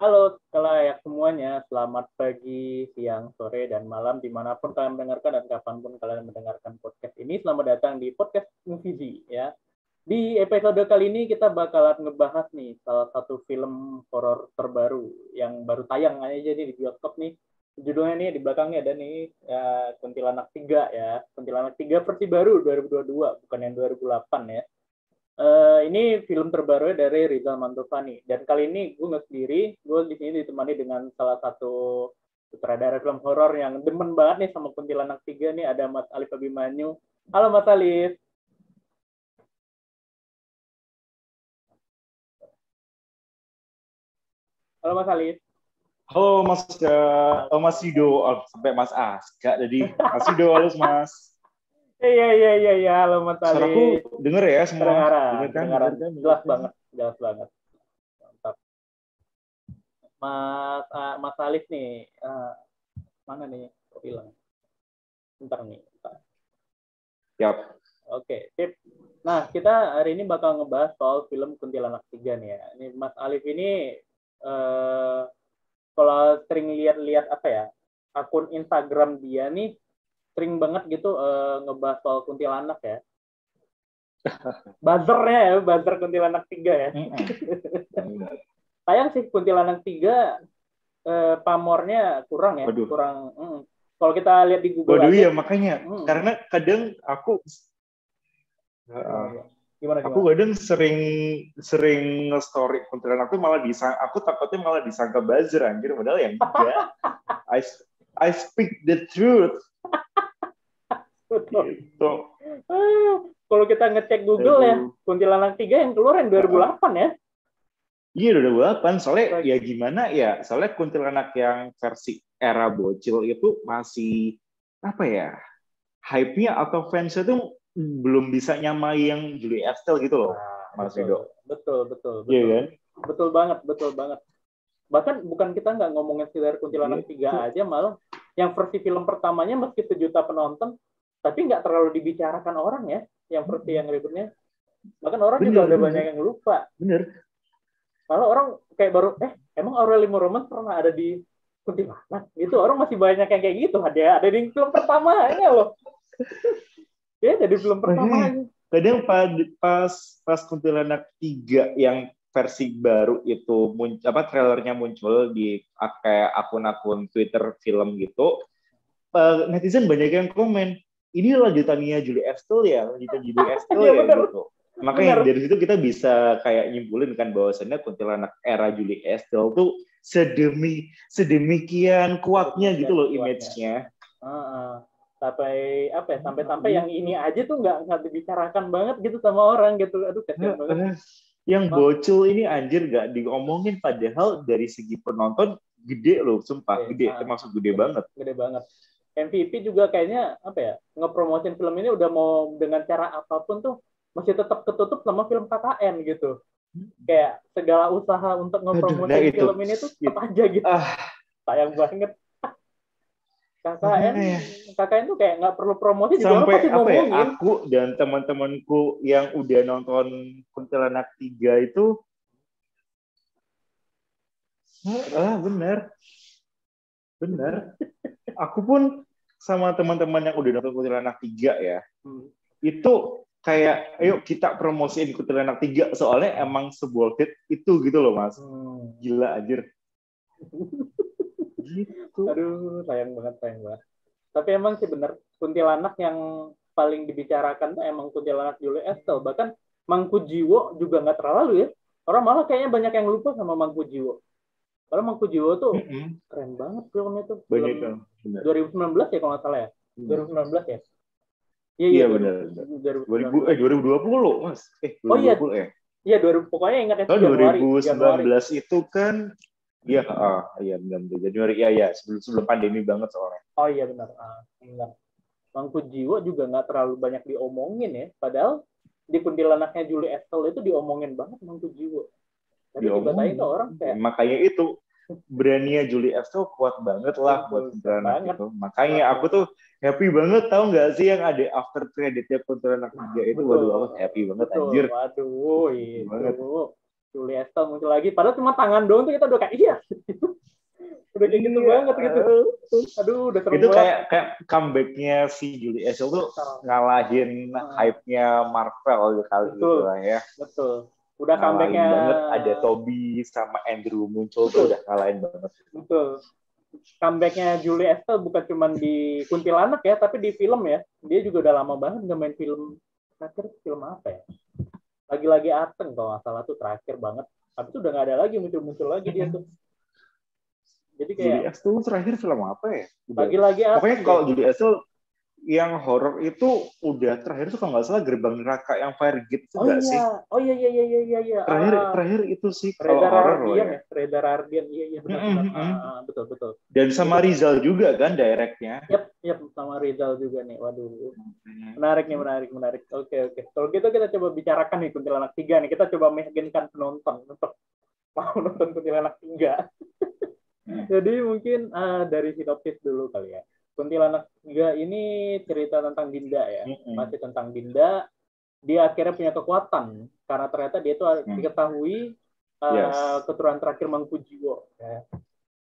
Halo kalayak semuanya, selamat pagi, siang, sore, dan malam dimanapun kalian mendengarkan dan kapanpun kalian mendengarkan podcast ini. Selamat datang di podcast Movie ya. Di episode kali ini kita bakalan ngebahas nih salah satu film horor terbaru yang baru tayang aja nih di bioskop nih. Judulnya nih di belakangnya ada nih ya, Kuntilanak 3 ya. Kuntilanak 3 versi baru 2022, bukan yang 2008 ya. Ini film terbaru dari Rizal Mantovani. Dan kali ini gue nggak sendiri, gue di sini ditemani dengan salah satu sutradara film horor yang demen banget nih sama Kuntilanak 3 nih, ada Mas Alif Abimanyu. Halo Mas Alif. Halo Mas Alif. Halo Mas Aska, Mas Yudo, sampai Mas Aska, jadi Mas Yudo, halo Mas. Iya, halo Mas Suaraku Alif. denger ya semua? Denger kan? Kedengaran. Denger kan? Jelas banget, jelas banget. Mantap. Mas Alif nih, mana nih? Kok hilang? Bentar nih. Bentar. Yap. Oke, sip. Nah, kita hari ini bakal ngebahas soal film Kuntilanak 3 nih ya. Ini Mas Alif ini kalau sering lihat-lihat apa ya, akun Instagram dia nih sering banget gitu ngebahas soal kuntilanak ya. Buzzernya ya, buzzer Kuntilanak 3 ya. Sayang sih Kuntilanak 3 pamornya kurang ya. Waduh. Kurang. Kalau kita lihat di Google Waduh aja. ya, makanya. Karena kadang aku Gimana? Aku kadang sering nge-story Kuntilanak tuh malah aku takutnya malah disangka buzzer anjir, padahal yang enggak. I speak the truth. Gitu. Kalau kita ngecek Google ya, Kuntilanak 3 yang keluar yang 2008 ya. Iya, 2008. Soalnya ya gimana ya, soalnya Kuntilanak yang versi era bocil itu masih apa ya, hype-nya atau fansnya tuh belum bisa nyamai yang Julie Estelle gitu loh, Mas Rido. Betul. Iya kan? Betul banget. Bahkan bukan kita nggak ngomongin sekedar Kuntilanak 3 aja, malah yang versi film pertamanya meski 7 juta penonton, tapi nggak terlalu dibicarakan orang ya, yang versi yang berikutnya. Bahkan orang juga udah banyak yang lupa. Bener. Malah orang kayak baru, emang Aureli Moroman pernah ada di Kuntilanak? Itu orang masih banyak yang kayak gitu. Ada di film pertamanya loh. Ya, jadi film pertamanya. Kadang pas Kuntilanak 3 yang versi baru itu trailernya muncul di kayak akun-akun Twitter film gitu, netizen banyak yang komen, ini lanjutannya Julie Estelle ya, gitu. Makanya dari situ kita bisa kayak nyimpulin kan bahwasannya Kuntilanak era Julie Estelle tuh sedemikian kuatnya gitu loh image-nya. Sampai yang ini aja tuh nggak dibicarakan banget gitu sama orang gitu. Aduh, kasihan banget. Yang bocil ini anjir nggak diomongin, padahal dari segi penonton gede loh, sumpah gede, termasuk gede banget. Gede banget. MVP juga kayaknya apa ya, ngepromosin film ini udah mau dengan cara apapun tuh masih tetap ketutup sama film KKN gitu. Kayak segala usaha untuk ngepromosin film ini tuh tetap aja gitu. Sayang banget. KKN tuh kayak nggak perlu promosi juga sampai orang pasti ngomongin. Aku dan teman-temanku yang udah nonton Kuntilanak 3 itu bener. Aku pun sama teman-teman yang udah nonton Kuntilanak 3 ya, itu kayak ayo kita promosiin Kuntilanak 3 soalnya emang sebuah hit itu gitu loh Mas. Gila anjir. Gitu. Aduh, sayang banget. Tapi emang sih bener, kuntilanak yang paling dibicarakan tuh emang Kuntilanak Julie Estelle. Bahkan Mangku Jiwo juga nggak terlalu ya. Orang malah kayaknya banyak yang lupa sama Mangku Jiwo. Karena Mangku Jiwo tuh keren banget filmnya tuh. Film 2019 ya kalau nggak salah ya. 2019 ya. Iya benar. 2020 Mas. 2020 ya. Iya, pokoknya ingat ya. 2019 itu kan. Iya benar. Januari ya sebelum pandemi banget soalnya. Oh iya benar. Mangku Jiwo juga nggak terlalu banyak diomongin ya. Padahal di Kuntilanaknya Julie Estelle itu diomongin banget Mangku Jiwo. Tapi tiba-tiba orang kayak. Makanya itu brandnya Julie Estelle kuat banget lah buat Kuntilanak itu. Makanya aku tuh happy banget, tahu nggak sih yang ada after creditnya Kuntilanak 3 itu. Waduh, aku happy banget anjir. Waduh, itu. Julie Estelle muncul lagi. Padahal cuma tangan doang tuh kita udah kayak iya. Udah kayak gitu banget gitu. Aduh, udah serem itu banget. kayak comebacknya si Julie Estelle tuh ngalahin hype-nya Marvel kali gitu lah ya. Betul. Udah ngalahin comebacknya banget, ada Toby sama Andrew muncul tuh udah ngalahin banget. Betul. Comebacknya Julie Estelle bukan cuma di Kuntilanak ya, tapi di film ya. Dia juga udah lama banget nggak main film. Terakhir film apa ya? Lagi-lagi Ateng kalau nggak salah tuh terakhir banget. Habis itu udah nggak ada lagi muncul-muncul lagi dia tuh. Jadi kayak Julie Estelle terakhir film apa ya? Lagi-lagi Ateng. Pokoknya kalau Julie Estelle yang horor itu udah terakhir tuh kalau nggak salah Gerbang Neraka yang Fahrenheit itu nggak sih? Oh iya. Terakhir itu sih kalau horor loh ya. Reza Rahardian, iya benar. Betul. Dan sama Rizal juga kan directnya. Yap, sama Rizal juga nih. Waduh. Menarik. Oke. Kalau gitu kita coba bicarakan nih Kuntilanak 3 nih. Kita coba meyakinkan penonton untuk mau nonton Kuntilanak 3. Jadi mungkin dari sinopsis dulu kali ya. Kuntilanak 3 ini cerita tentang Dinda ya. Masih tentang Dinda. Dia akhirnya punya kekuatan. Karena ternyata dia itu diketahui keturunan terakhir Mangkujiwo. Ya.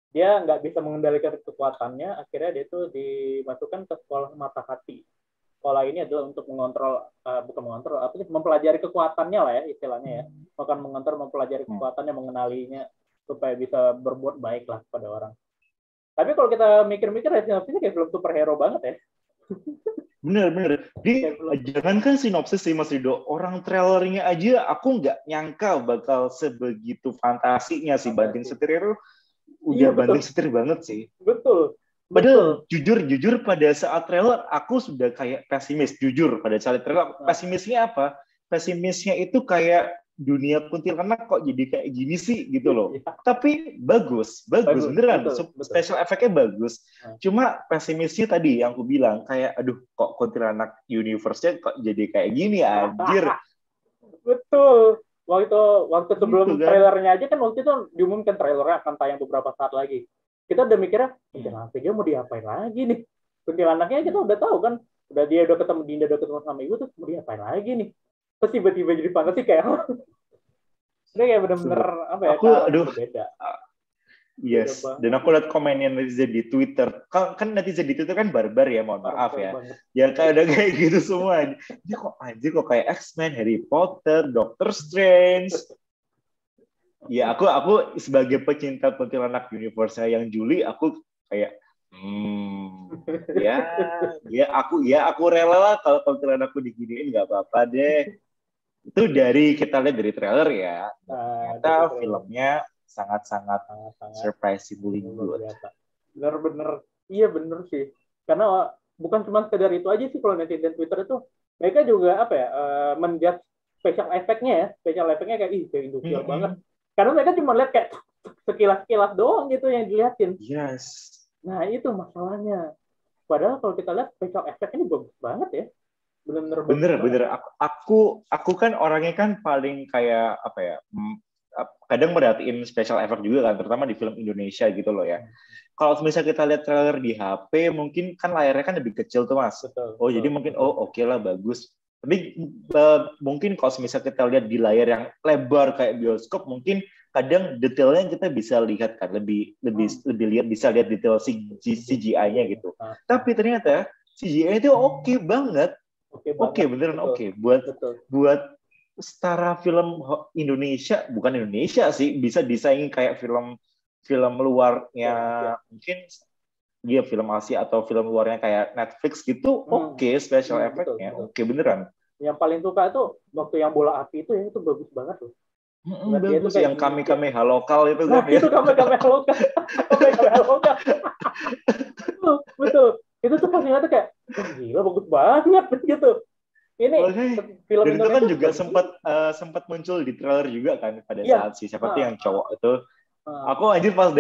Dia nggak bisa mengendalikan kekuatannya. Akhirnya dia itu dimasukkan ke sekolah mata hati. Sekolah ini adalah untuk mempelajari kekuatannya lah ya istilahnya ya. Bukan mempelajari kekuatannya, mengenalinya supaya bisa berbuat baik lah pada orang. Tapi kalau kita mikir-mikir ya sinopsisnya kayak film superhero banget ya. Bener. Jangankan sinopsis sih Mas Rido, orang trailernya aja aku nggak nyangka bakal sebegitu fantasinya sih banding setir itu. Udah banding setir banget sih. Betul. Padahal jujur pada saat trailer aku sudah kayak pesimis. Jujur pada saat trailer pesimisnya apa? Pesimisnya itu kayak dunia kuntilanak kok jadi kayak gini sih gitu loh. Tapi bagus beneran. Betul. Special effect-nya bagus. Cuma pesimisnya tadi yang aku bilang kayak aduh kok kuntilanak universe-nya kok jadi kayak gini anjir. Betul. Waktu sebelum gitu, kan? Trailernya aja kan waktu itu diumumkan trailernya akan tayang beberapa saat lagi. Kita udah mikirnya kuntilanak dia mau diapain lagi nih. Kuntilanaknya kita udah tahu kan. Dia udah ketemu Dinda, udah ketemu sama ibu terus mau diapain lagi nih. Terus tiba-tiba jadi fantasi kayak ini kayak bener-bener apa ya? Beda. Yes. Dan aku lihat komennya netizen di Twitter. Kan netizen di Twitter kan barbar ya, mohon maaf ya. Ya ada kayak gitu semua. Ini kok kayak X-Men, Harry Potter, Doctor Strange. Ya aku sebagai pecinta kuntilanak universe yang Julie, aku kayak aku rela lah kalau kuntilanakku diginiin nggak apa-apa deh. Itu kita lihat dari trailer ya. Ternyata filmnya sangat surprisingly good. Bener-bener, iya bener sih. Karena bukan cuma sekedar itu aja sih kalau netizen Twitter itu, mereka juga menjudge special effect-nya kayak kayak industrial banget. Karena mereka cuma lihat kayak sekilas-sekilas doang gitu yang dilihatin. Yes. Nah itu masalahnya. Padahal kalau kita lihat special effect ini bagus banget ya. Bener. Aku kan orangnya kan paling kayak apa ya? Kadang merhatiin special effect juga kan, terutama di film Indonesia gitu loh ya. Kalau misalnya kita lihat trailer di HP, mungkin kan layarnya kan lebih kecil tuh Mas. Jadi mungkin oke lah bagus. Tapi mungkin kalau misalnya kita lihat di layar yang lebar kayak bioskop, mungkin kadang detailnya kita bisa lihat kan lebih bisa lihat detail CGI-nya gitu. Tapi ternyata CGI itu oke banget. Beneran oke. Buat setara film Indonesia, bukan Indonesia sih, bisa disaing kayak film luarnya mungkin dia film Asia atau film luarnya kayak Netflix gitu. Special effect-nya oke beneran. Yang paling suka itu waktu yang bola api itu ya, itu bagus banget loh. Bagus yang Kamehameha lokal itu kan ya. Itu Kamehameha lokal. Betul. Itu tuh pas ngeliatnya kayak gila bagus banget gitu. Ini film dan itu kan juga sempat muncul di trailer juga kan pada saat siapa tuh yang cowok itu. Aku anjir pas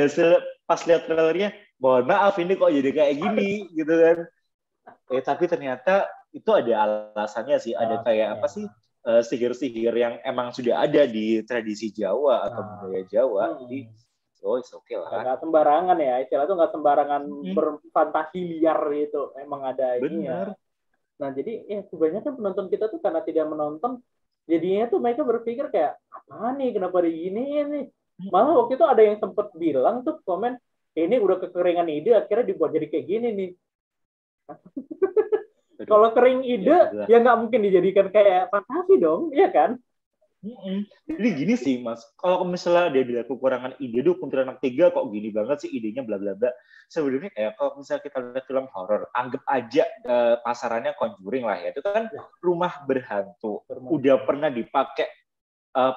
lihat trailernya, mohon maaf ini kok jadi kayak gini gitu kan. Tapi ternyata itu ada alasannya sih, ada kayak apa sih sihir-sihir yang emang sudah ada di tradisi Jawa atau budaya Jawa. Jadi it's okay lah. Nggak sembarangan ya, istilah itu nggak sembarangan berfantasi liar gitu. Emang ada ini ya. Nah, jadi ya kebanyakan penonton kita tuh karena tidak menonton, jadinya tuh mereka berpikir kayak apa nih, kenapa diginiin nih. Malah waktu itu ada yang sempet bilang tuh komen, ini udah kekeringan ide akhirnya dibuat jadi kayak gini nih. Kalau kering ide ya nggak mungkin dijadikan kayak fantasi dong, iya kan? Jadi gini sih Mas, kalau misalnya dia bilang kekurangan ide tuh Kuntilanak 3 kok gini banget sih idenya bla bla bla. Sebenarnya kayak kalau misalnya kita lihat film horor, anggap aja pasarannya Conjuring lah ya. Itu kan rumah berhantu. Udah pernah dipakai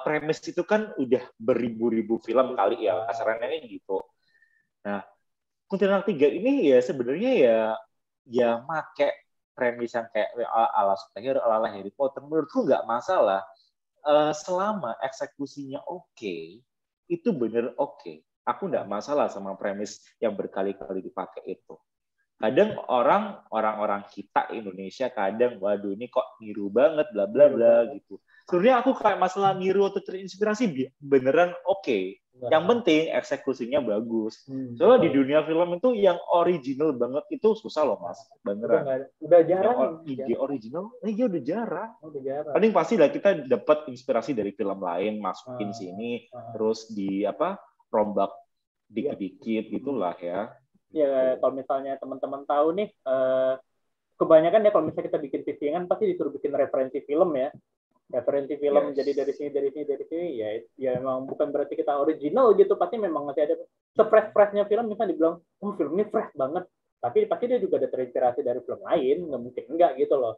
premis itu kan udah beribu-ribu film kali ya pasarannya kan gitu. Nah, Kuntilanak 3 ini ya sebenarnya ya make premis yang kayak ala superhero, ala Harry Potter, menurutku nggak masalah. Selama eksekusinya oke, itu bener oke. Aku nggak masalah sama premis yang berkali-kali dipakai itu. Kadang orang-orang kita Indonesia kadang, waduh ini kok niru banget, bla bla bla gitu. Sebenarnya aku kayak masalah niru atau terinspirasi beneran oke. Yang penting eksekusinya bagus. Soalnya di dunia film itu yang original banget itu susah loh Mas, beneran. Udah jarang. Ide original, iya udah jarang. Udah jarang. Paling pasti lah kita dapat inspirasi dari film lain, masukin sini, terus rombak dikit-dikit gitulah ya. Ya kalau misalnya teman-teman tahu nih, kebanyakan ya kalau misalnya kita bikin pitchingan pasti disuruh bikin referensi film ya. Referensi film jadi dari sini ya emang bukan berarti kita original gitu, pasti memang masih ada se-fresh-freshnya film, misalnya dibilang oh film ini fresh banget, tapi pasti dia juga ada terinspirasi dari film lain, nggak mungkin enggak gitu loh.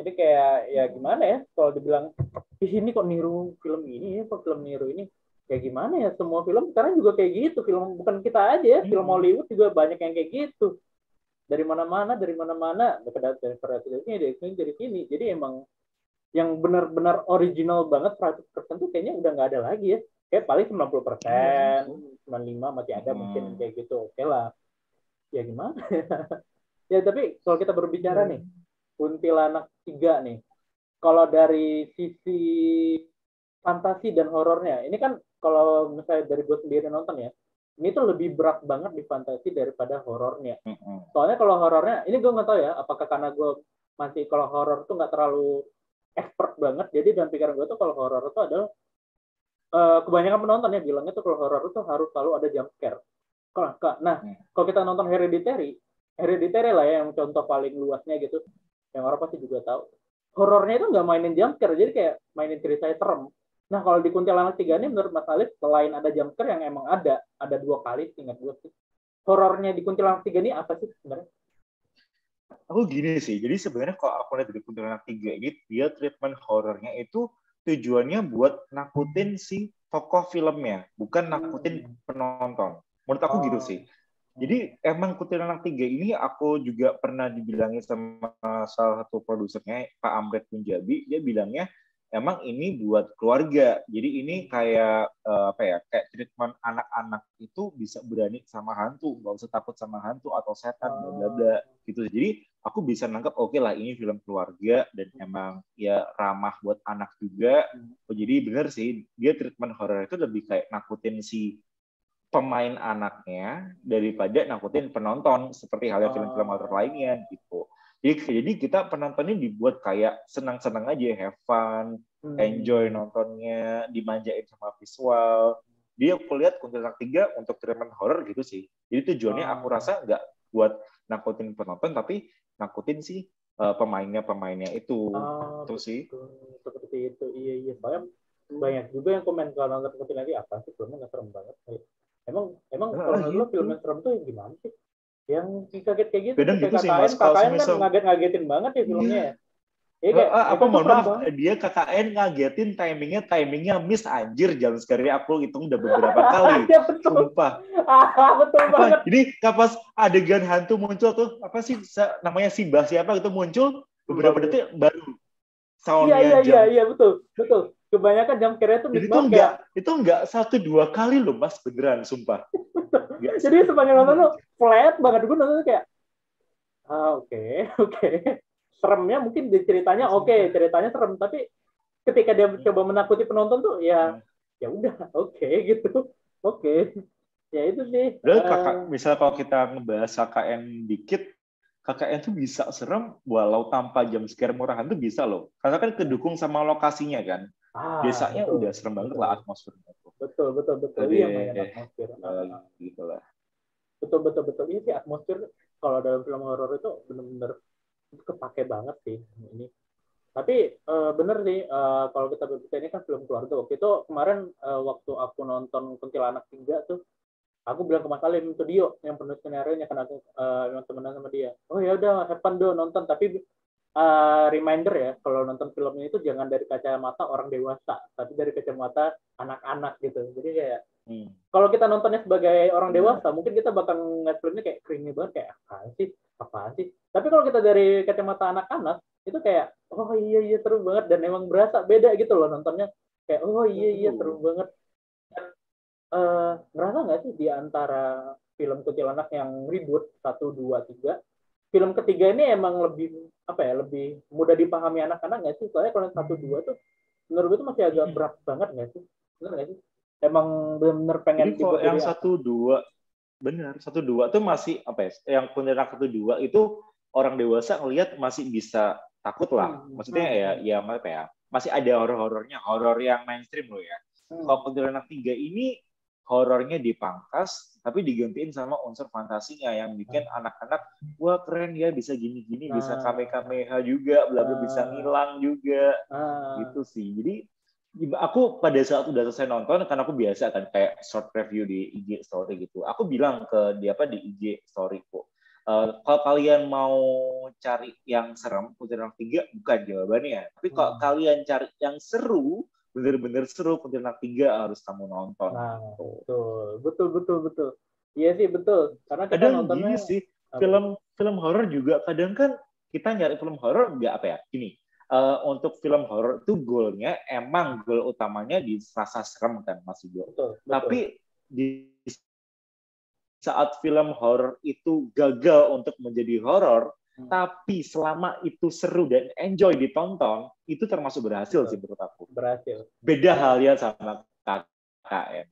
Jadi kayak ya gimana ya kalau dibilang di sini kok niru film ini, kok film niru ini, ya gimana ya, semua film sekarang juga kayak gitu, film bukan kita aja ya, film Hollywood juga banyak yang kayak gitu, dari mana-mana dari sini, jadi emang yang benar-benar original banget 100% tuh kayaknya udah nggak ada lagi ya. Kayak paling 90%, 95% masih ada mungkin kayak gitu. Oke lah. Ya gimana? Ya tapi kalau kita berbicara nih, Kuntilanak 3 nih. Kalau dari sisi fantasi dan horornya, ini kan kalau misalnya dari gue sendiri nonton ya, ini tuh lebih berat banget di fantasi daripada horornya. Soalnya kalau horornya, ini gue nggak tahu ya, apakah karena gue masih kalau horor tuh nggak terlalu expert banget, jadi dalam pikiran gue tuh kalau horor itu adalah kebanyakan penonton ya bilangnya tuh kalau horor itu harus selalu ada jump scare. Nah, kalau kita nonton Hereditary lah ya yang contoh paling luasnya gitu, yang orang pasti juga tahu. Horornya itu nggak mainin jump scare, jadi kayak mainin ceritanya serem. Nah, kalau di Kuntilanak 3 ini menurut Mas Alif, selain ada jump scare yang emang ada 2 kali, ingat gue sih. Horornya di Kuntilanak 3 ini apa sih sebenarnya? Aku gini sih, jadi sebenarnya kalau aku lihat dari Kuntilanak 3 ini, dia treatment horornya itu tujuannya buat nakutin si tokoh filmnya, bukan nakutin penonton. Menurut aku gitu sih. Jadi emang Kuntilanak 3 ini aku juga pernah dibilangin sama salah satu produsernya, Pak Amret Punjabi, dia bilangnya emang ini buat keluarga. Jadi ini kayak kayak treatment anak-anak itu bisa berani sama hantu, nggak usah takut sama hantu atau setan, bla bla bla gitu. Jadi aku bisa nangkep oke lah ini film keluarga dan emang ya ramah buat anak juga. Jadi bener sih dia treatment horor itu lebih kayak nakutin si pemain anaknya daripada nakutin penonton seperti halnya film-film horor lainnya gitu. Jadi kita penontonnya dibuat kayak senang-senang aja, have fun, enjoy nontonnya, dimanjain sama visual. Dia aku lihat Kuntilanak 3 untuk treatment horror gitu sih. Jadi tujuannya aku rasa nggak buat nakutin penonton, tapi nakutin sih pemainnya itu. Itu sih. Seperti itu, iya. Soalnya banyak juga yang komen kalau nonton Kuntilanak apa sih filmnya nggak serem banget. Emang kalau dulu film yang serem tuh gimana sih? Yang kaget kayak gitu, kadang gitu sih Mas. KKN kan ngagetin banget ya filmnya. Aku mohon maaf, dia KKN ngagetin timingnya miss anjir, jam sekali aku hitung udah beberapa kali. Ya, betul. Sumpah. Betul banget. Jadi kapas adegan hantu muncul tuh, apa sih namanya Simbah siapa itu muncul beberapa detik baru soundnya. Iya betul. Kebanyakan jam scare itu itu enggak 1-2 kali loh Mas, beneran sumpah. Jadi sepanjang nonton tuh flat banget, gue nonton kayak oke. Seremnya mungkin di ceritanya ceritanya serem, tapi ketika dia coba menakuti penonton tuh ya udah gitu. Ya itu sih. Misalnya kalau kita ngebahas KKN dikit, KKN tuh bisa serem walau tanpa jump scare murahan tuh bisa loh. Karena kan kedukung sama lokasinya kan. Desanya Betul, udah serem banget lah atmosfernya tuh. betul. Ada Iya, main atmosfer. gitu lah. Betul. Ini sih atmosfer kalau dalam film horor itu benar-benar kepake banget sih ini. Tapi bener sih kalau kita berbicara ini kan film keluarga. Waktu itu kemarin waktu aku nonton Kuntilanak 3 tuh, aku bilang ke Mas Alim itu Dio yang penulis skenario-nya, kan aku yang temenan sama dia. Oh ya udah, have fun do nonton, tapi reminder ya, kalau nonton film ini tuh jangan dari kacamata orang dewasa, tapi dari kacamata anak-anak gitu. Jadi kayak kalau kita nontonnya sebagai orang dewasa, mungkin kita bakal ngeliat filmnya kayak creepy banget, kayak apaan sih. Tapi kalau kita dari kacamata anak-anak, itu kayak oh iya seru banget, dan emang berasa beda gitu loh nontonnya, kayak oh iya seru banget. Ngerasa nggak sih di antara film Kuntilanak yang ribut 1, 2, 3, film ketiga ini emang lebih lebih mudah dipahami anak-anak nggak sih? Soalnya kalau yang 1, 2 tuh menurut gue tuh masih agak berat banget nggak sih? Benar nggak sih? Emang benar-benar pengen dibuat yang 1, 2 benar 1, 2 tuh masih yang Kuntilanak 1, 2 itu orang dewasa ngelihat masih bisa takut lah. Maksudnya ya masih ada horor-horornya, horor yang mainstream loh ya. Kalau Kuntilanak 3 ini horornya dipangkas, tapi digantiin sama unsur fantasinya yang bikin anak-anak, wah keren ya, bisa gini-gini, bisa kamehameha juga, bla bla, bisa ngilang juga, gitu sih. Jadi aku pada saat udah selesai nonton, kan aku biasa kan kayak short review di IG story gitu. Aku bilang ke dia di IG story kok, kalau kalian mau cari yang serem, Kuntilanak 3 bukan jawabannya. Tapi kalau kalian cari yang seru, bener-bener seru, Kuntilanak 3 harus kamu nonton. Nah, betul. Iya sih betul. Karena kita kadang nontonnya gini sih, film horor juga kadang kan kita nyari film horor nggak gini. Untuk film horor itu goalnya emang goal utamanya di rasa serem kan Mas Igo. Betul. Tapi di saat film horor itu gagal untuk menjadi horor, tapi selama itu seru dan enjoy ditonton, itu termasuk berhasil sih menurut aku. Berhasil. Beda halnya sama KKN.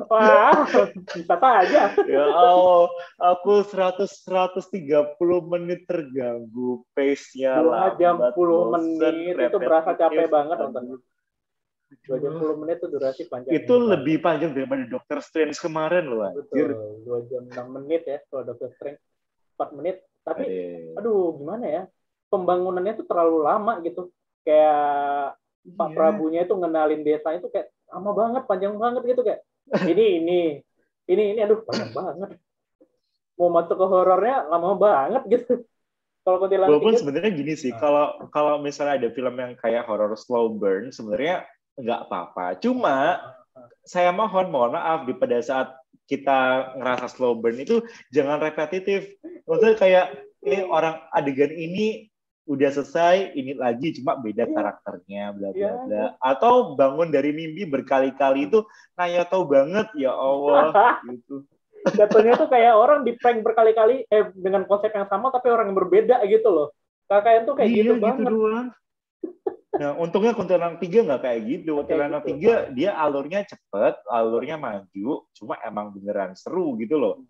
Wah, bisa saja. Ya Allah, aku 130 menit terganggu, pace-nya 2 jam 10 menit, itu berasa capek banget nontonnya. 2 jam 10 menit itu durasi panjang. Itu lebih panjang daripada Doctor Strange kemarin loh. Betul, 2 jam 6 menit ya kalau Doctor Strange 4 menit. Tapi, aduh gimana ya, pembangunannya tuh terlalu lama gitu. Kayak Pak Prabunya itu ngenalin desa itu kayak lama banget, panjang banget gitu kayak. Ini, aduh panjang banget. Mau masuk ke horornya lama banget gitu. Kalau walaupun sebenarnya gini sih, kalau misalnya ada film yang kayak horror slow burn, sebenarnya nggak apa-apa. Cuma saya mohon maaf pada saat kita ngerasa slow burn itu jangan repetitif. Maksudnya kayak orang adegan ini udah selesai, ini lagi cuma beda karakternya, bla bla bla. Atau bangun dari mimpi berkali-kali itu nanya tahu banget ya Allah gitu. Jatuhnya tuh kayak orang di prank berkali-kali dengan konsep yang sama tapi orang yang berbeda gitu loh. KKN tuh kayak gitu banget. Doang. Nah, untungnya Kuntilanak 3 nggak kayak gitu. Kuntilanak 3 dia alurnya cepet, alurnya maju, cuma emang beneran seru gitu loh.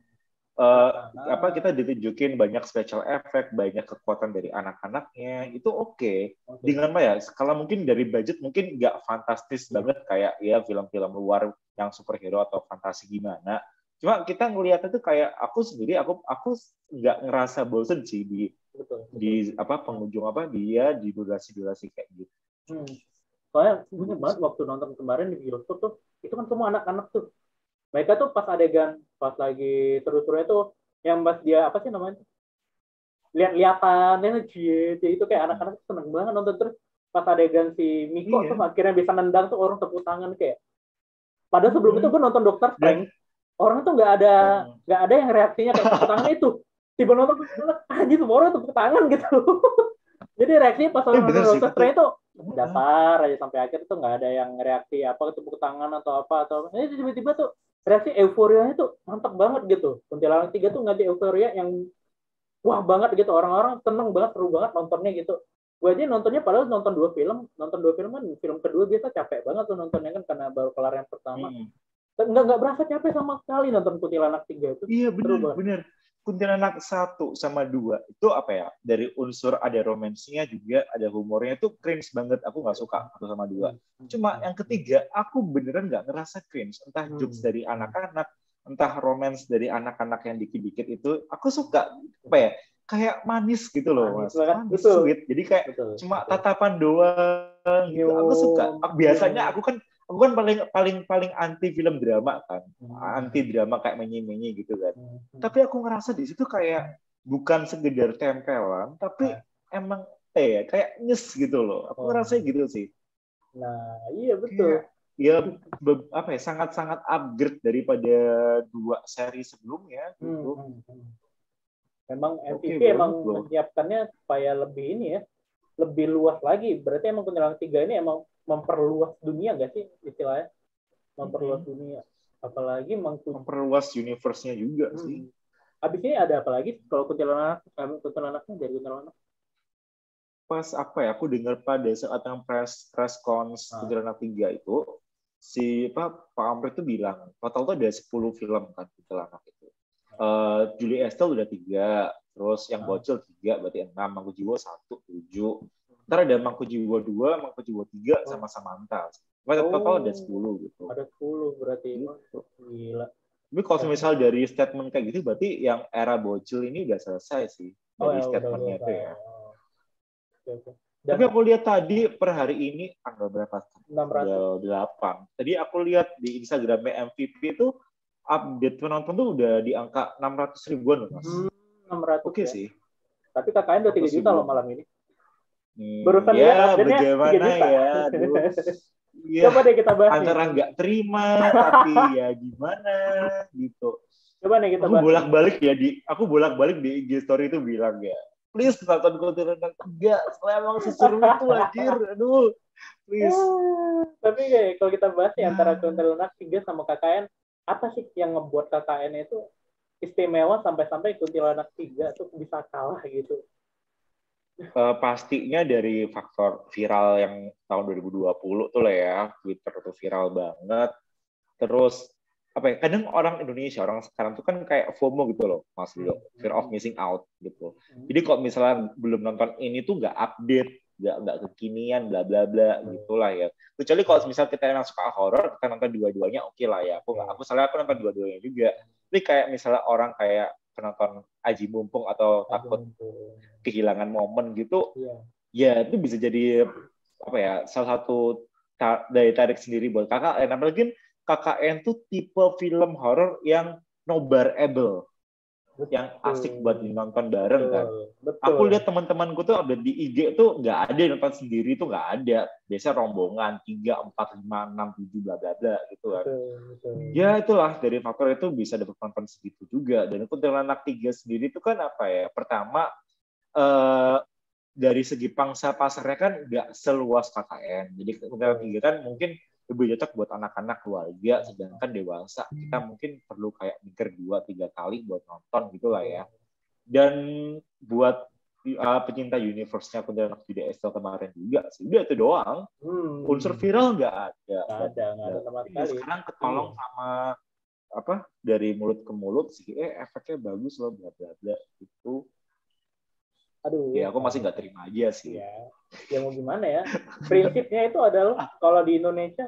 Kita ditunjukin banyak special effect, banyak kekuatan dari anak-anaknya, itu oke. Dengan kalau mungkin dari budget mungkin nggak fantastis banget kayak ya film-film luar yang superhero atau fantasi gimana. Cuma kita ngelihatnya tuh kayak aku sendiri aku nggak ngerasa bosen sih di pengunjung dia di durasi kayak gitu. Soalnya gue banget waktu nonton kemarin di bioskop tuh itu kan semua anak-anak tuh. Mereka tuh pas adegan pas lagi terus-terusnya tuh yang pas dia apa sih namanya? Lihat-lihatan itu kayak anak-anak seneng banget nonton, terus pas adegan si Miko tuh akhirnya bisa nendang tuh orang tepuk tangan kayak. Padahal sebelum itu gue nonton Doctor Strange, orang tuh nggak ada yang reaksinya kayak tepuk tangan itu. Tiba nonton anjir semua orang tepuk tangan gitu. Jadi reaksinya pas orang nonton Doctor Strange itu datar aja sampai akhir tuh nggak ada yang reaksi tepuk tangan atau apa ini tiba-tiba tuh reaksi euforianya tuh mantap banget gitu. Kuntilanak 3 tuh ngasih euforia yang wah banget gitu, orang-orang seneng banget, seru banget nontonnya gitu. Gue aja nontonnya padahal nonton dua film kan film kedua biasa capek banget tuh nontonnya kan karena baru kelar yang pertama. Nggak berasa capek sama sekali nonton Kuntilanak 3 itu. Iya benar. Kuntilanak 1 sama 2 itu apa ya? Dari unsur ada romansnya juga, ada humornya itu cringe banget. Aku nggak suka 1 sama 2. Cuma yang ketiga, aku beneran nggak ngerasa cringe. Entah jokes dari anak-anak, entah romance dari anak-anak yang dikit-dikit itu, aku suka. Apa ya? Kayak manis gitu loh, Mas. Manis, sweet. Jadi kayak cuma tatapan doang gitu. Aku suka. Biasanya aku kan paling anti film drama kan, anti drama kayak menyi-menyi gitu kan. Tapi aku ngerasa di situ kayak bukan sekedar tempelan, tapi emang kayak nyes gitu loh. Aku ngerasa gitu sih. Nah, iya betul. Kayak, sangat-sangat upgrade daripada 2 seri sebelumnya gitu. Memang MTV emang menyiapkannya supaya lebih ini ya, lebih luas lagi. Berarti emang Kuntilanak 3 ini emang memperluas dunia nggak sih istilahnya? Memperluas dunia. Apalagi memperluas universe-nya juga sih. Habis ini ada apa lagi kalau kuntilanaknya dari kuntilanak? Pas aku dengar pada saat yang press cons Kuntilanak 3 itu, si Pak Amr itu bilang, total tuh ada 10 film kan Kuntilanak itu. Julie Estelle udah 3, terus yang Bocil 3, berarti 6, Mangkujiwo 1, 7. Ntar ada Mangkujiwo 2, Mangkujiwo 3, sama Samantha. Total ada 10 gitu. Ada 10 berarti. Gitu. Gila. Tapi kalau misal dari statement kayak gitu, berarti yang era Bocil ini udah selesai sih. Dari statementnya itu ya. Okay. Tapi aku lihat tadi per hari ini angka berapa? 600. 8. Tadi aku lihat di Instagramnya MVP itu update penonton tuh udah di angka 600 ribuan loh, Mas. 600 Oke ya. Sih. Tapi KKN udah 3 juta loh malam ini. Barusan ya, bagaimana ya? Ya, coba deh kita bahas. Antara nggak terima, tapi ya gimana gitu. Coba nih kita bahas. Aku bolak-balik di IG story itu bilang ya, please nonton Kuntilanak 3, soalnya emang seseru itu anjir. Aduh, please. Tapi kayak kalau kita bahas nih antara Kuntilanak 3 sama KKN, apa sih yang ngebuat KKN itu istimewa sampai-sampai Kuntilanak 3 tuh bisa kalah gitu? Pastinya dari faktor viral yang tahun 2020 tuh lah ya, Twitter tuh viral banget. Terus kadang orang Indonesia, orang sekarang tuh kan kayak FOMO gitu loh, Mas Leo, fear of missing out gitu. Jadi kalau misalnya belum nonton ini tuh nggak update, nggak kekinian, bla bla bla gitulah ya. Kecuali kalau misalnya kita yang suka horor, kita nonton dua-duanya oke lah ya. Aku nonton dua-duanya juga. Tapi kayak misalnya orang kayak penonton Aji Mumpung atau takut kehilangan momen gitu, ya itu bisa jadi salah satu daya tarik sendiri buat KKN. Apalagi KKN tuh tipe film horor yang nobarable, yang asik buat ditonton bareng kan. Betul. Aku lihat teman-temanku tuh ada di IG tuh nggak ada yang nonton sendiri tuh nggak ada. Biasanya rombongan 3, 4, 5, 6, 7 bla bla bla gitu kan. Betul. Ya itulah dari faktor itu bisa dapat penonton segitu juga. Dan Kuntilanak 3 sendiri itu kan pertama dari segi pangsa pasarnya kan nggak seluas KKN. Jadi Kuntilanak 3 kan mungkin lebih cocok buat anak-anak keluarga, sedangkan dewasa kita mungkin perlu kayak mikir 2-3 kali buat nonton gitulah ya. Dan buat pecinta universe-nya Kuntilanak Julie Estelle kemarin juga sih, udah itu doang. Unsur viral nggak ada sama sekali. Sekarang ketolong sama dari mulut ke mulut sih, efeknya bagus loh, bla bla bla gitu. Aduh. Ya aku masih nggak terima aja sih. Ya mau gimana ya? Prinsipnya itu adalah kalau di Indonesia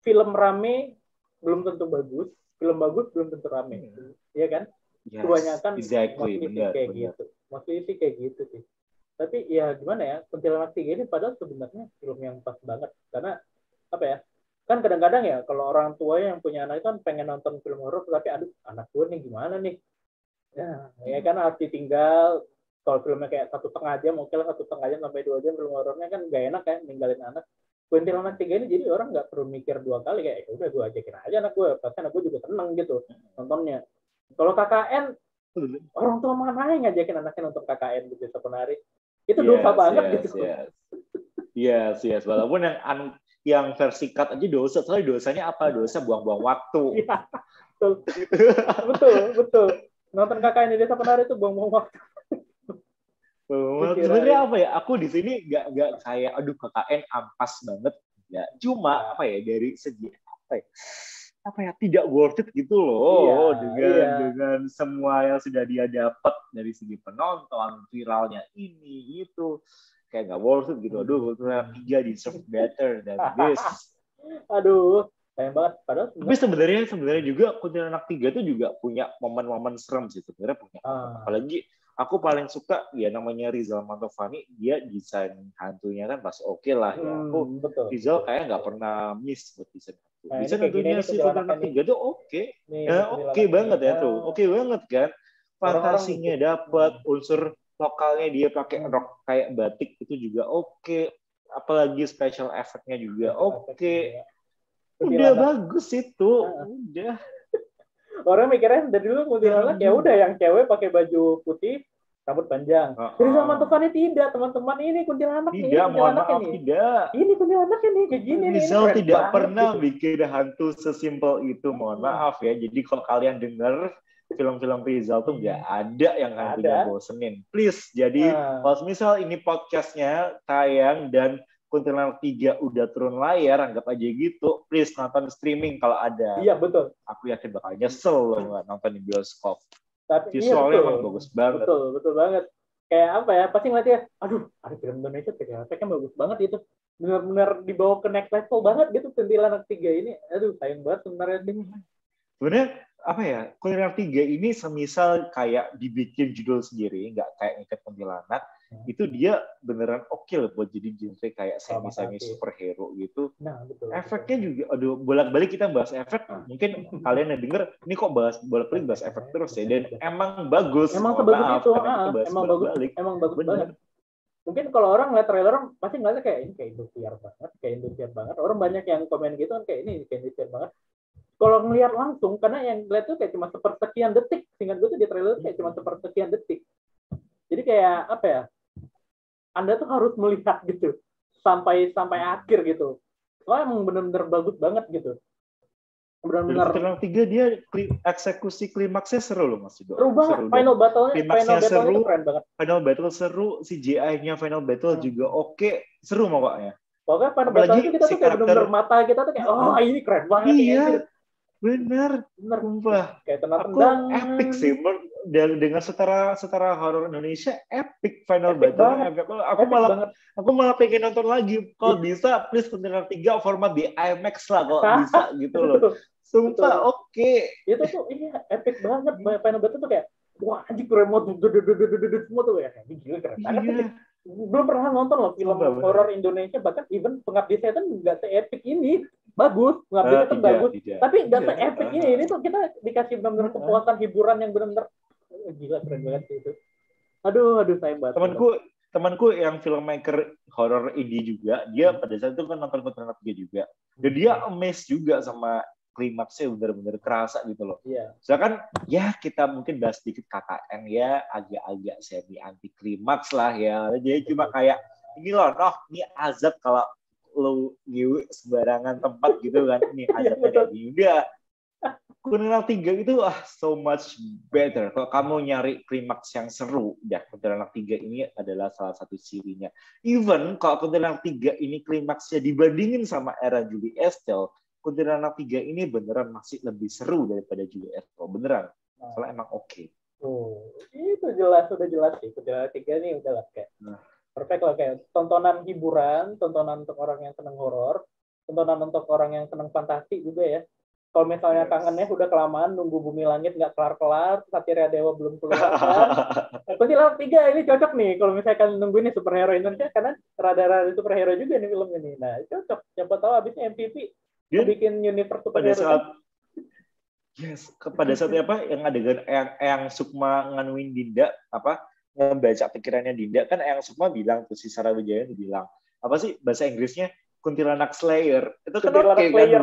film rame belum tentu bagus, film bagus belum tentu rame, ya kan? Yes, kebanyakan exactly, gitu. Maksudnya sih kayak gitu sih. Tapi ya gimana ya? Kuntilanak 3 ini padahal sebenarnya film yang pas banget karena kan kadang-kadang ya kalau orang tua yang punya anak itu kan pengen nonton film horor tapi aduh anak gue nih gimana nih? Ya kan harus ditinggal. Kalau filmnya kayak 1,5 jam, mungkin 1,5 jam sampai 2 jam film horornya kan gak enak ya ninggalin anak. Kuntilanak 3 ini jadi orang nggak perlu mikir 2 kali kayak udah gue ajakin aja anak gue, pasti anak gue juga seneng gitu nontonnya. Kalau KKN orang tua mana yang ngajakin anaknya nonton KKN gitu sebenarnya itu dosa banget gitu. Yes. Walaupun yang versi cut aja dosa, soalnya dosanya apa? Dosa buang-buang waktu. Iya, betul. Nonton KKN di Desa Penari itu buang-buang waktu. Sebenarnya aku di sini nggak kayak aduh KKN ampas banget ya, cuma dari segi tidak worth it gitu loh, Iya. dengan semua yang sudah dia dapat dari segi penonton, viralnya ini itu, kayak nggak worth it gitu. Aduh, Kuntilanak 3 deserve better than this. Aduh, sayang banget. Padahal Tapi sebenarnya juga Kuntilanak 3 itu juga punya momen-momen serem sih, sebenarnya punya. Apalagi aku paling suka ya namanya Rizal Mantovani, dia desain hantunya kan pas oke lah ya. Aku betul, Rizal betul. kayak nggak pernah miss buat desain hantu. Nah, ini Desain kayak gini hantunya nih si Kuntilanak 3 tuh oke. Nih, Ya oke banget ya tuh. Oke banget kan. Orang-orang Fantasinya gitu. dapat, unsur lokalnya dia pakai rok kayak batik itu juga oke. Apalagi special effect-nya juga oke. Udah bagus itu. Udah. Orang mikirnya dari dulu kuntilanak ya udah yang cewek pakai baju putih, rambut panjang. Rizal Mantovani tidak, teman-teman, ini kuntilanak nih. Tidak, mohon maaf, tidak. Ini kuntilanak ini kayak gini nih. Rizal tidak pernah bikin hantu sesimpel itu, mohon maaf ya. Jadi kalau kalian dengar film-film Rizal tuh nggak ada yang hantunya bosenin. Please, jadi kalau misal ini podcastnya tayang dan Kuntilanak 3 udah turun layar, anggap aja gitu, please nonton streaming kalau ada. Iya, betul. Aku yakin bakal nyesel loh nggak nonton di bioskop. Tapi visualnya emang bagus banget. Betul banget. Kayak apa ya, pasti ngeliatnya, aduh, ada film Indonesia kan bagus banget itu. Benar-benar dibawa ke next level banget gitu Kuntilanak 3 ini. Aduh, sayang banget sebenarnya. Sebenarnya apa ya, Kuntilanak 3 ini semisal kayak dibikin judul sendiri, nggak kayak ngikat kuntilanak, itu dia beneran oke loh buat jadi genre kayak semi superhero gitu. Nah, betul. Efeknya juga, aduh, bolak-balik kita bahas efek, mungkin kalian yang denger, ini kok bolak-balik bahas efek terus ya, dan emang bagus. Emang sebagus itu, emang bagus banget. Mungkin kalau orang ngeliat trailer pasti ngeliatnya kayak ini kayak Indosiar banget. Orang banyak yang komen gitu kan kayak ini kayak Indosiar banget. Kalau ngelihat langsung, karena yang ngeliat tuh kayak cuma sepersekian detik, seingat gue tuh di trailer kayak cuma sepersekian detik. Jadi kayak apa ya? Anda tuh harus melihat gitu sampai akhir gitu. Soalnya emang benar-benar bagus banget gitu. Benar-benar. Kuntilanak 3 dia eksekusi klimaksnya seru loh Mas Ido. Seru banget. Final battle-nya seru. Keren banget. Final battle seru, CGI-nya final battle juga oke, seru pokoknya. Pokoknya pada battle itu kita tuh kayak benar-benar mata kita tuh kayak ini keren banget. Iya. Bener. Sumpah. Kayak tendang-tendang. Epic sih. Dengan setara horor Indonesia, epic final battle. Aku malah pengen nonton lagi. Kalau bisa, please Kuntilanak 3 format di IMAX lah kalau bisa gitu loh. Sumpah, oke. Itu tuh epic banget. Final battle tuh kayak, wah anjir keren banget. Semua tuh kayak, ini gila keren banget. Belum pernah nonton loh film horor Indonesia, bahkan even Pengabdi Setan nggak se-epic ini. Bagus, Pengabdi Setan bagus, tapi nggak se-epic ini. Ini tuh kita dikasih benar-benar kepuasan hiburan yang benar-benar gila keren banget itu. Aduh sayang banget. Temanku yang filmmaker horor indie juga, dia pada saat itu kan nonton Kuntilanak 3 juga, dan dia amazed juga sama klimaksnya benar-benar kerasa gitu loh. Iya. Misalkan ya kita mungkin bahas sedikit KKN ya, agak-agak semi anti klimaks lah ya. Jadi cuma kayak ini loh, ini azab kalau lo ngiu sembarangan tempat gitu kan. Ini azabnya kayak gini. Udah. Kuntilanak 3 itu so much better. Kalau kamu nyari klimaks yang seru, ya Kuntilanak 3 ini adalah salah satu cirinya. Even kalau Kuntilanak 3 ini klimaksnya dibandingin sama era Julie Estelle, Kuntilanak 3 ini beneran masih lebih seru daripada Julie Estelle. Beneran. Soalnya emang oke. Itu udah jelas sih. Kuntilanak 3 ini udah lah kayak perfect lah, kayak tontonan hiburan, tontonan untuk orang yang seneng horor, tontonan untuk orang yang seneng fantasi juga ya. Kalau misalnya kangennya udah kelamaan nunggu Bumi Langit nggak kelar-kelar, Satria Dewa belum keluar. Kuntilanak 3 ini cocok nih kalau misalkan nunggu ini superhero Indonesia, karena rada-rada superhero juga nih film ini. Nah, cocok. Siapa tahu abisnya MVP bikin universe superhero. Pada saat apa yang adegan Eyang Sukma nganuin Dinda, ngebaca pikirannya Dinda, kan Eyang Sukma bilang tuh, si Sarah Wijaya bilang apa sih bahasa Inggrisnya, Kuntilanak Slayer. Itu kan oke kan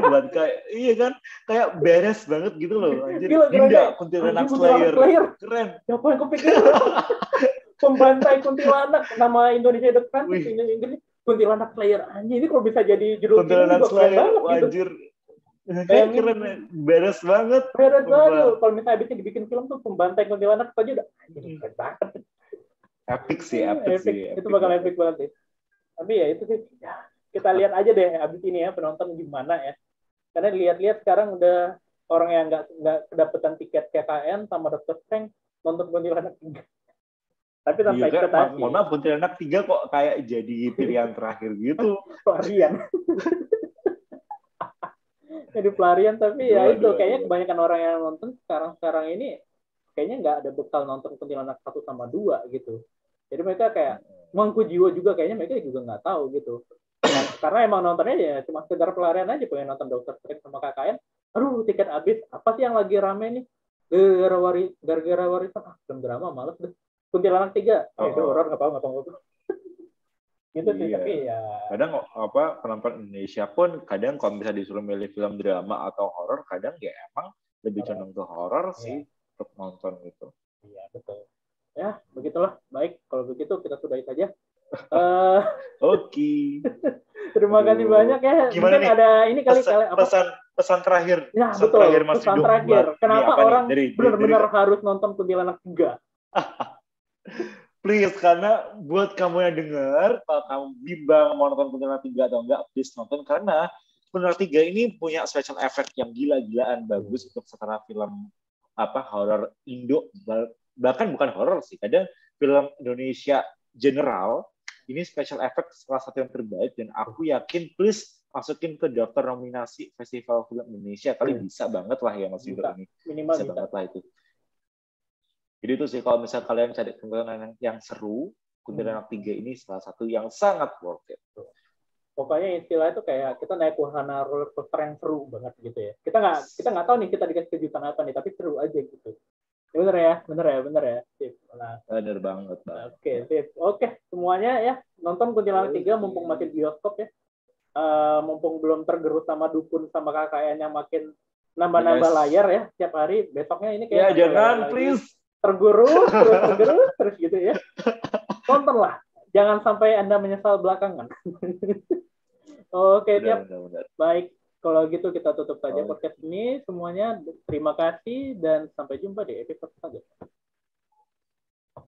buat kayak iya kan, kayak beres banget gitu loh anjir. Dinda Kuntilanak Slayer. Keren. Siapa yang kepikiran? Pembantai kuntilanak, nama Indonesia depan Inggris Kuntilanak Slayer. Anjir, ini kalau bisa jadi judul Kuntilanak Slayer anjir. Keren, beres banget. Kalau misalnya bisa dibikin film tuh Pembantai Kuntilanak aja udah keren banget. Epic sih. Itu bakal epic banget sih. Tapi ya itu sih. Ya, kita lihat aja deh abis ini ya penonton gimana ya. Karena dilihat-lihat sekarang udah orang yang nggak kedapetan tiket KKN sama Dr. Strange nonton Kuntilanak 3. Tapi tanpa Iya kan, ekspektasi. mohon maaf Kuntilanak 3 kok kayak jadi pilihan terakhir gitu. Pelarian. Jadi pelarian, tapi ya itu kayaknya kebanyakan orang yang nonton sekarang ini kayaknya nggak ada bekal nonton Kuntilanak 1 sama 2 gitu. Jadi mereka kayak Mangku Jiwo juga kayaknya mereka juga nggak tahu gitu. Karena emang nontonnya ya cuma sekedar pelarian aja, pengen nonton Dr. Strange sama KKN. Aduh, tiket habis. Apa sih yang lagi rame nih? Gara-gara warisan. Film drama males deh. Kuntilanak 3. Itu horor nggak apa-apa. Gitu sih, tapi ya. Kadang penonton Indonesia pun kadang kalau bisa disuruh milih film drama atau horor, kadang ya emang lebih condong ke horor sih untuk nonton gitu. Iya, betul. Ya, begitulah. Baik, kalau begitu kita sudahi saja. Oke. Terima kasih banyak ya. Gimana mungkin nih? Ada ini kali pesan terakhir. Ya, pesan betul. Terakhir Mas pesan terakhir. Kenapa orang benar-benar harus nonton Kuntilanak 3? Please, karena buat kamu yang dengar, kalau kamu bimbang mau nonton Kuntilanak 3 atau enggak, please nonton, karena Kuntilanak 3 ini punya special effect yang gila-gilaan bagus untuk setara film horor Indo, bahkan bukan horor sih, kadang film Indonesia general ini special effect salah satu yang terbaik, dan aku yakin please masukin ke daftar nominasi Festival Film Indonesia, kali bisa banget lah ya Mas Yudo ini. Bisa banget lah itu. Jadi itu sih, kalau misalnya kalian cari tontonan yang seru, Kuntilanak 3 ini salah satu yang sangat worth it. Pokoknya istilah itu kayak kita naik wahana roller coaster yang seru banget gitu ya. Kita nggak tahu nih kita dikasih kejutan apa nih, tapi seru aja gitu. Ya, bener ya. Sip. Nah, bener banget. Oke, sip. Oke, semuanya ya nonton Kuntilanak 3 mumpung masih di bioskop ya. Mumpung belum tergerus sama dukun sama KKN yang makin nambah-nambah layar ya setiap hari. Besoknya ini kayak jangan please terus gitu ya. Tontonlah, jangan sampai Anda menyesal belakangan. Oke, tiap. Baik, kalau gitu kita tutup saja podcast ini semuanya. Terima kasih dan sampai jumpa di episode selanjutnya.